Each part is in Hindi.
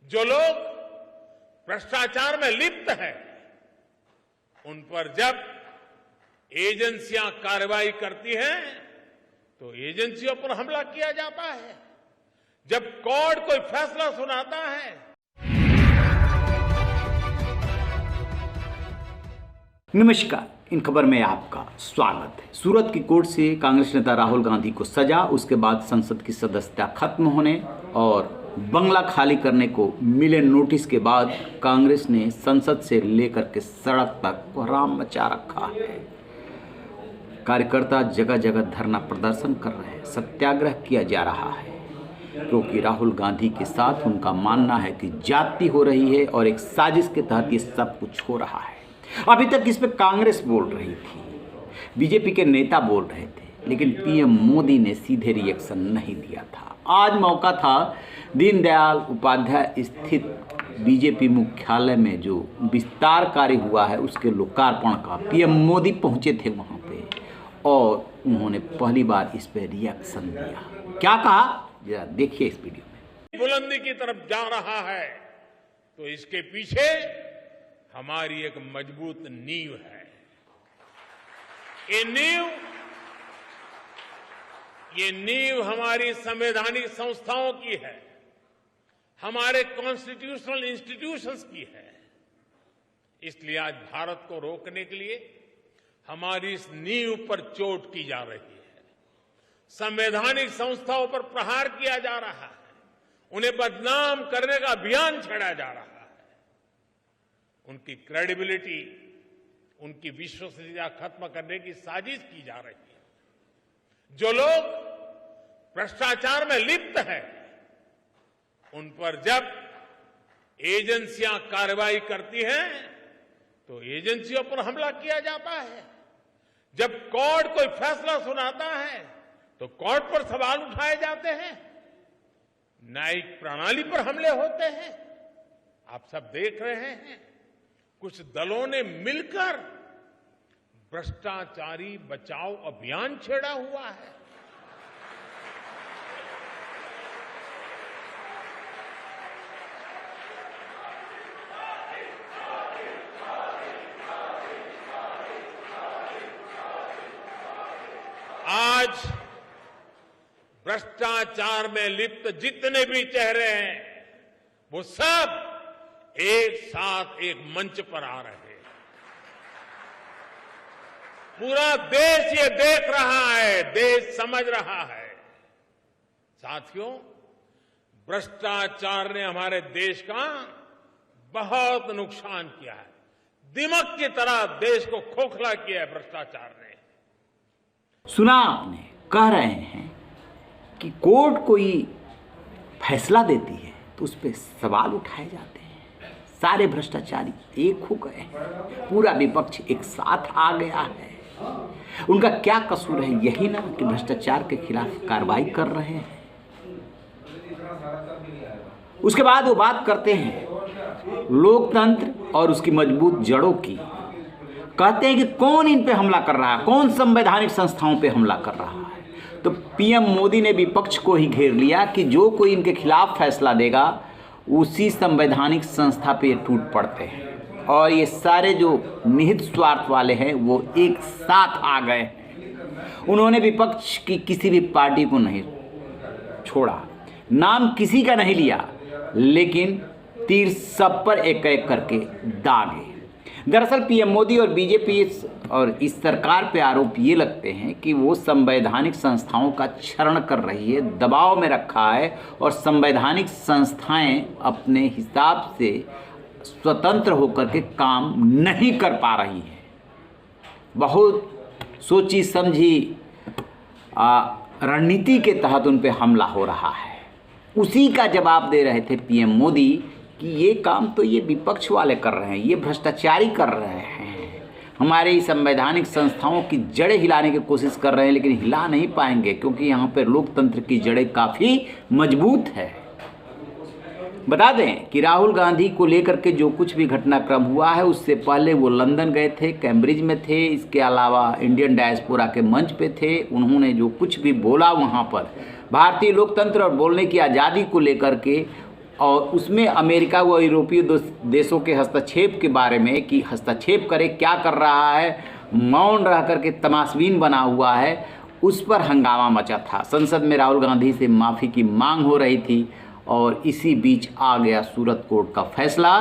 जो लोग भ्रष्टाचार में लिप्त हैं, उन पर जब एजेंसियां कार्रवाई करती हैं तो एजेंसियों पर हमला किया जाता है। जब कोर्ट कोई फैसला सुनाता है। नमस्कार, इन खबर में आपका स्वागत है। सूरत की कोर्ट से कांग्रेस नेता राहुल गांधी को सजा, उसके बाद संसद की सदस्यता खत्म होने और बंगला खाली करने को मिले नोटिस के बाद कांग्रेस ने संसद से लेकर के सड़क तक कोहराम मचा रखा है। कार्यकर्ता जगह जगह धरना प्रदर्शन कर रहे हैं, सत्याग्रह किया जा रहा है, क्योंकि राहुल गांधी के साथ उनका मानना है कि जाति हो रही है और एक साजिश के तहत ये सब कुछ हो रहा है। अभी तक इस पे कांग्रेस बोल रही थी, बीजेपी के नेता बोल रहे थे, लेकिन पीएम मोदी ने सीधे रिएक्शन नहीं दिया था। आज मौका था दीनदयाल उपाध्याय स्थित बीजेपी मुख्यालय में जो विस्तार कार्य हुआ है उसके लोकार्पण का। पीएम मोदी पहुंचे थे वहां पे और उन्होंने पहली बार इस पे रिएक्शन दिया। क्या कहा, जरा देखिए इस वीडियो में। बुलंदी की तरफ जा रहा है तो इसके पीछे हमारी एक मजबूत नींव है। ये नींव हमारी संवैधानिक संस्थाओं की है, हमारे कॉन्स्टिट्यूशनल इंस्टीट्यूशंस की है। इसलिए आज भारत को रोकने के लिए हमारी इस नींव पर चोट की जा रही है। संवैधानिक संस्थाओं पर प्रहार किया जा रहा है, उन्हें बदनाम करने का अभियान छेड़ा जा रहा है। उनकी क्रेडिबिलिटी, उनकी विश्वसनीयता खत्म करने की साजिश की जा रही है। जो लोग भ्रष्टाचार में लिप्त हैं, उन पर जब एजेंसियां कार्रवाई करती हैं तो एजेंसियों पर हमला किया जाता है। जब कोर्ट कोई फैसला सुनाता है तो कोर्ट पर सवाल उठाए जाते हैं, न्यायिक प्रणाली पर हमले होते हैं। आप सब देख रहे हैं, कुछ दलों ने मिलकर भ्रष्टाचारी बचाओ अभियान छेड़ा हुआ है। आज भ्रष्टाचार में लिप्त जितने भी चेहरे हैं वो सब एक साथ एक मंच पर आ रहे हैं। पूरा देश ये देख रहा है, देश समझ रहा है। साथियों, भ्रष्टाचार ने हमारे देश का बहुत नुकसान किया है। दिमक की तरह देश को खोखला किया है भ्रष्टाचार ने। सुना आपने, कह रहे हैं कि कोर्ट कोई फैसला देती है तो उस पर सवाल उठाए जाते हैं। सारे भ्रष्टाचारी एक हो गए हैं, पूरा विपक्ष एक साथ आ गया है। उनका क्या कसूर है? यही ना कि भ्रष्टाचार के खिलाफ कार्रवाई कर रहे हैं। उसके बाद वो बात करते हैं लोकतंत्र और उसकी मजबूत जड़ों की। कहते हैं कि कौन इन पे हमला कर रहा है, कौन संवैधानिक संस्थाओं पे हमला कर रहा है। तो पीएम मोदी ने विपक्ष को ही घेर लिया कि जो कोई इनके खिलाफ फैसला देगा उसी संवैधानिक संस्था पे टूट पड़ते हैं। और ये सारे जो निहित स्वार्थ वाले हैं वो एक साथ आ गए हैं। उन्होंने विपक्ष की किसी भी पार्टी को नहीं छोड़ा, नाम किसी का नहीं लिया, लेकिन तीर सब पर एक एक करके दागे। दरअसल पीएम मोदी और बीजेपी और इस सरकार पे आरोप ये लगते हैं कि वो संवैधानिक संस्थाओं का क्षरण कर रही है, दबाव में रखा है और संवैधानिक संस्थाएं अपने हिसाब से स्वतंत्र होकर के काम नहीं कर पा रही हैं। बहुत सोची समझी रणनीति के तहत उन पे हमला हो रहा है। उसी का जवाब दे रहे थे पीएम मोदी कि ये काम तो ये विपक्ष वाले कर रहे हैं, ये भ्रष्टाचारी कर रहे हैं, हमारे संवैधानिक संस्थाओं की जड़ें हिलाने की कोशिश कर रहे हैं, लेकिन हिला नहीं पाएंगे क्योंकि यहाँ पर लोकतंत्र की जड़ें काफ़ी मजबूत है। बता दें कि राहुल गांधी को लेकर के जो कुछ भी घटनाक्रम हुआ है उससे पहले वो लंदन गए थे, कैम्ब्रिज में थे, इसके अलावा इंडियन डायस्पोरा के मंच पे थे। उन्होंने जो कुछ भी बोला वहाँ पर भारतीय लोकतंत्र और बोलने की आज़ादी को लेकर के और उसमें अमेरिका व यूरोपीय देशों के हस्तक्षेप के बारे में कि हस्तक्षेप करे, क्या कर रहा है, मौन रह करके तमाशबीन बना हुआ है, उस पर हंगामा मचा था। संसद में राहुल गांधी से माफ़ी की मांग हो रही थी और इसी बीच आ गया सूरत कोर्ट का फैसला।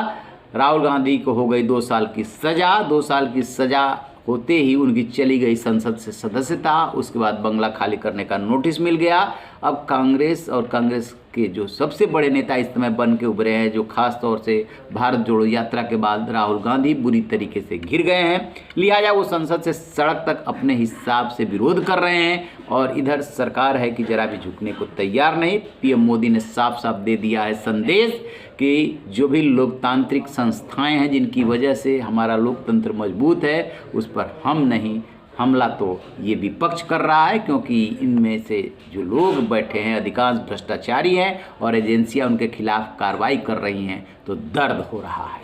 राहुल गांधी को हो गई 2 साल की सज़ा। 2 साल की सज़ा होते ही उनकी चली गई संसद से सदस्यता। उसके बाद बंगला खाली करने का नोटिस मिल गया। अब कांग्रेस और कांग्रेस के जो सबसे बड़े नेता इस समय बन के उभरे हैं, जो खास तौर से भारत जोड़ो यात्रा के बाद राहुल गांधी बुरी तरीके से घिर गए हैं, लिहाजा वो संसद से सड़क तक अपने हिसाब से विरोध कर रहे हैं। और इधर सरकार है कि जरा भी झुकने को तैयार नहीं। पीएम मोदी ने साफ साफ दे दिया है संदेश कि जो भी लोकतांत्रिक संस्थाएं हैं जिनकी वजह से हमारा लोकतंत्र मजबूत है, उस पर हम नहीं, हमला तो ये विपक्ष कर रहा है, क्योंकि इनमें से जो लोग बैठे हैं अधिकांश भ्रष्टाचारी हैं और एजेंसियां उनके खिलाफ कार्रवाई कर रही हैं, तो दर्द हो रहा है।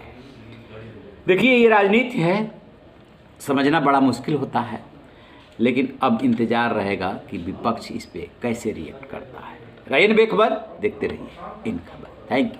देखिए, ये राजनीति है, समझना बड़ा मुश्किल होता है, लेकिन अब इंतजार रहेगा कि विपक्ष इस पे कैसे रिएक्ट करता है। रहिए बेखबर, देखते रहिए इन खबर। Thank you.